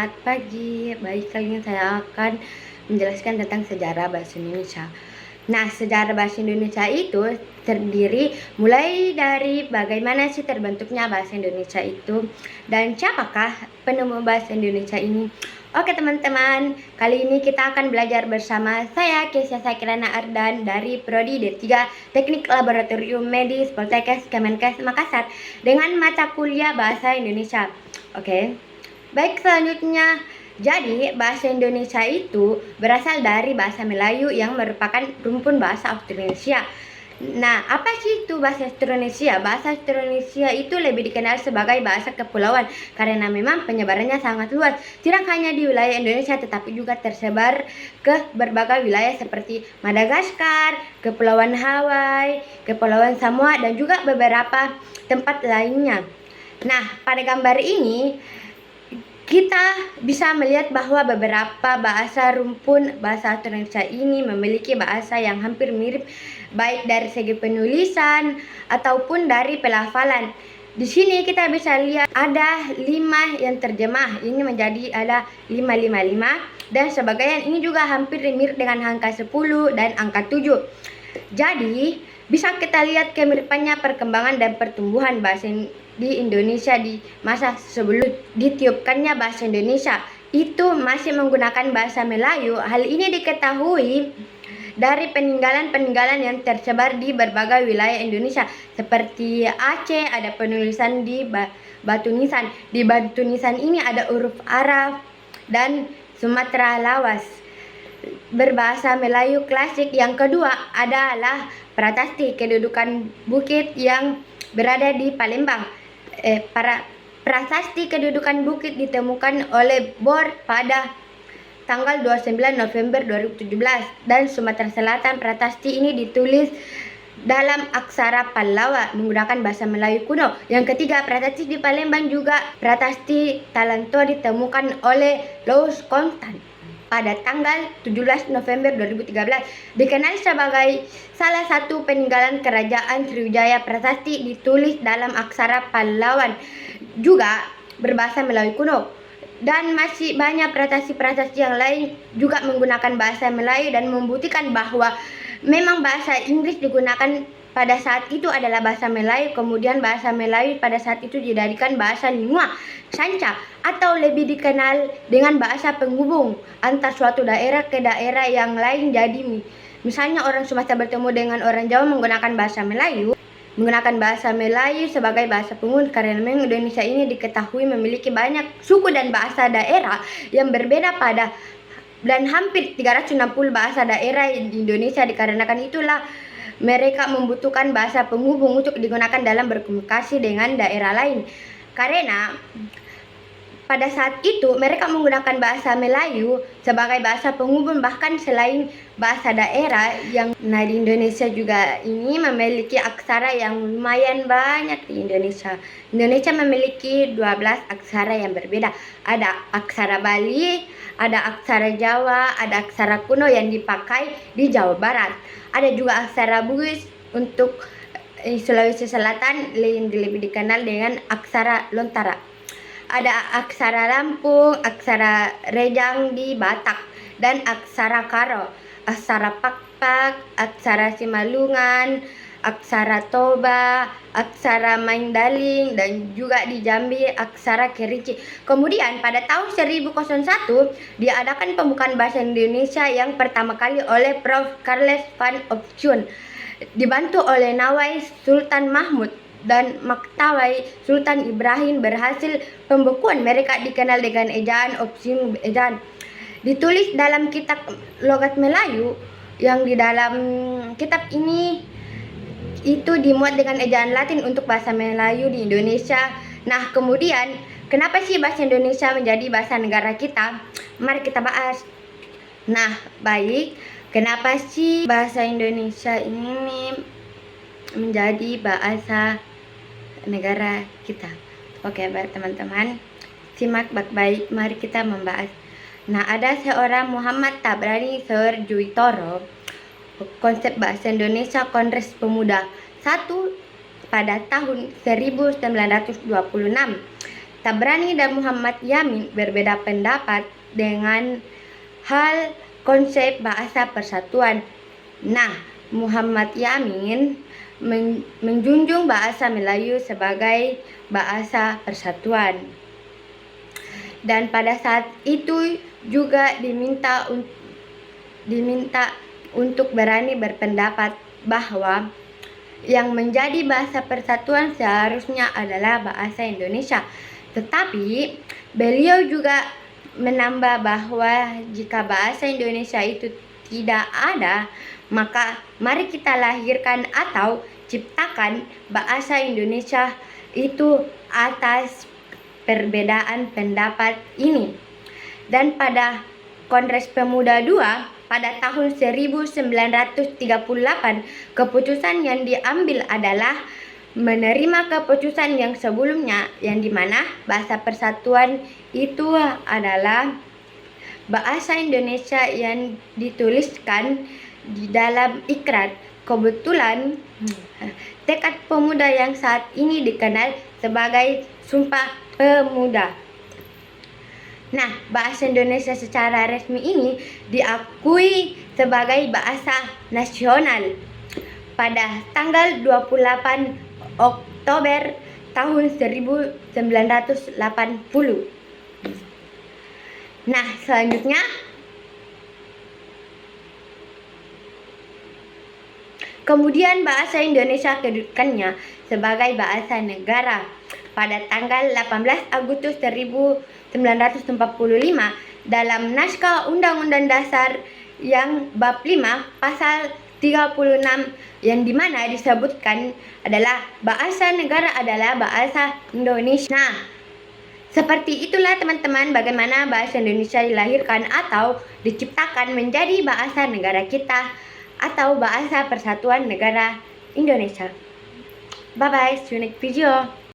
Selamat pagi. Baik, kali ini saya akan menjelaskan tentang sejarah bahasa Indonesia. Nah, sejarah bahasa Indonesia itu terdiri mulai dari bagaimana sih terbentuknya bahasa Indonesia itu dan siapakah penemu bahasa Indonesia ini. Oke teman-teman, kali ini kita akan belajar bersama saya Kesya Sakirana Ardan dari Prodi D3 Teknik Laboratorium Medis Poltekkes Kemenkes Makassar dengan mata kuliah Bahasa Indonesia. Oke. Baik, selanjutnya, jadi bahasa Indonesia itu berasal dari bahasa Melayu yang merupakan rumpun bahasa Austronesia. Nah, apa sih itu bahasa Austronesia? Bahasa Austronesia itu lebih dikenal sebagai bahasa kepulauan karena memang penyebarannya sangat luas. Tidak hanya di wilayah Indonesia tetapi juga tersebar ke berbagai wilayah seperti Madagaskar, Kepulauan Hawaii, Kepulauan Samoa dan juga beberapa tempat lainnya. Nah, pada gambar ini kita bisa melihat bahwa beberapa bahasa rumpun bahasa Austronesia ini memiliki bahasa yang hampir mirip baik dari segi penulisan ataupun dari pelafalan. Di sini kita bisa lihat ada 5 yang terjemah. Ini menjadi ada 555 dan sebagian ini juga hampir mirip dengan angka 10 dan angka 7. Jadi, bisa kita lihat kemiripannya perkembangan dan pertumbuhan bahasa di Indonesia di masa sebelum ditiupkannya bahasa Indonesia itu masih menggunakan bahasa Melayu. Hal ini diketahui dari peninggalan-peninggalan yang tersebar di berbagai wilayah Indonesia seperti Aceh ada penulisan di batu nisan. Di batu nisan ini ada huruf Arab dan Sumatera Lawas berbahasa Melayu klasik. Yang kedua adalah Prasasti, kedudukan bukit yang berada di Palembang. Prasasti kedudukan bukit ditemukan oleh Bor pada tanggal 29 November 2017 dan Sumatera Selatan. Prasasti ini ditulis dalam aksara Pallawa menggunakan bahasa Melayu kuno. Yang ketiga, prasasti di Palembang juga prasasti Talantua ditemukan oleh Louis Constant pada tanggal 17 November 2013. Dikenal sebagai salah satu peninggalan kerajaan Sriwijaya. Prasasti ditulis dalam aksara Pallawan juga berbahasa Melayu kuno. Dan masih banyak prasasti-prasasti yang lain juga menggunakan bahasa Melayu dan membuktikan bahwa memang bahasa Inggris digunakan pada saat itu adalah bahasa Melayu, kemudian bahasa Melayu pada saat itu dijadikan bahasa Lingua Sanca atau lebih dikenal dengan bahasa penghubung antar suatu daerah ke daerah yang lain. Jadi misalnya orang Sumatera bertemu dengan orang Jawa menggunakan bahasa Melayu sebagai bahasa penghubung karena memang Indonesia ini diketahui memiliki banyak suku dan bahasa daerah yang berbeda dan hampir 360 bahasa daerah di Indonesia. Dikarenakan itulah mereka membutuhkan bahasa penghubung untuk digunakan dalam berkomunikasi dengan daerah lain. Karena pada saat itu mereka menggunakan bahasa Melayu sebagai bahasa penghubung bahkan selain bahasa daerah yang di Indonesia juga ini memiliki aksara yang lumayan banyak di Indonesia. Indonesia memiliki 12 aksara yang berbeda. Ada aksara Bali, ada aksara Jawa, ada aksara kuno yang dipakai di Jawa Barat. Ada juga aksara Bugis untuk Sulawesi Selatan yang lebih dikenal dengan aksara Lontara. Ada aksara Lampung, aksara Rejang di Batak, dan aksara Karo, aksara Pakpak, aksara Simalungan, aksara Toba, aksara Maindaling, dan juga di Jambi aksara Kerinci. Kemudian pada tahun 1001 diadakan pembukaan bahasa Indonesia yang pertama kali oleh Prof. Charles van Opsjoen dibantu oleh Nawai Sultan Mahmud dan Maktawai Sultan Ibrahim. Berhasil pembukuan mereka dikenal dengan ejaan Opsjoen ejaan. Ditulis dalam kitab logat Melayu yang di dalam kitab ini itu dimuat dengan ejaan Latin untuk bahasa Melayu di Indonesia. Nah, kemudian kenapa sih bahasa Indonesia menjadi bahasa negara kita? Mari kita bahas. Nah, baik, kenapa sih bahasa Indonesia ini menjadi bahasa negara kita? Oke, baik teman-teman, simak baik-baik, mari kita membahas. Nah, ada seorang Muhammad Tabrani Surjuitoro, konsep bahasa Indonesia Kongres Pemuda 1 pada tahun 1926. Tabrani dan Muhammad Yamin berbeda pendapat dengan hal konsep bahasa persatuan. Nah, Muhammad Yamin menjunjung bahasa Melayu sebagai bahasa persatuan. Dan pada saat itu juga diminta untuk berani berpendapat bahwa yang menjadi bahasa persatuan seharusnya adalah bahasa Indonesia. Tetapi beliau juga menambah bahwa jika bahasa Indonesia itu tidak ada, maka mari kita lahirkan atau ciptakan bahasa Indonesia itu atas perbedaan pendapat ini. Dan pada Kongres Pemuda II pada tahun 1938, keputusan yang diambil adalah menerima keputusan yang sebelumnya, yang dimana bahasa persatuan itu adalah bahasa Indonesia yang dituliskan di dalam ikrar. Kebetulan tekad pemuda yang saat ini dikenal sebagai Sumpah Pemuda. Nah, bahasa Indonesia secara resmi ini diakui sebagai bahasa nasional pada tanggal 28 Oktober tahun 1980. Nah, selanjutnya kemudian bahasa Indonesia kedudukannya sebagai bahasa negara pada tanggal 18 Agustus 1945 dalam naskah Undang-Undang Dasar yang bab 5 pasal 36 yang dimana disebutkan adalah bahasa negara adalah bahasa Indonesia. Nah, seperti itulah teman-teman bagaimana bahasa Indonesia dilahirkan atau diciptakan menjadi bahasa negara kita atau bahasa persatuan negara Indonesia. Bye bye, see you next video.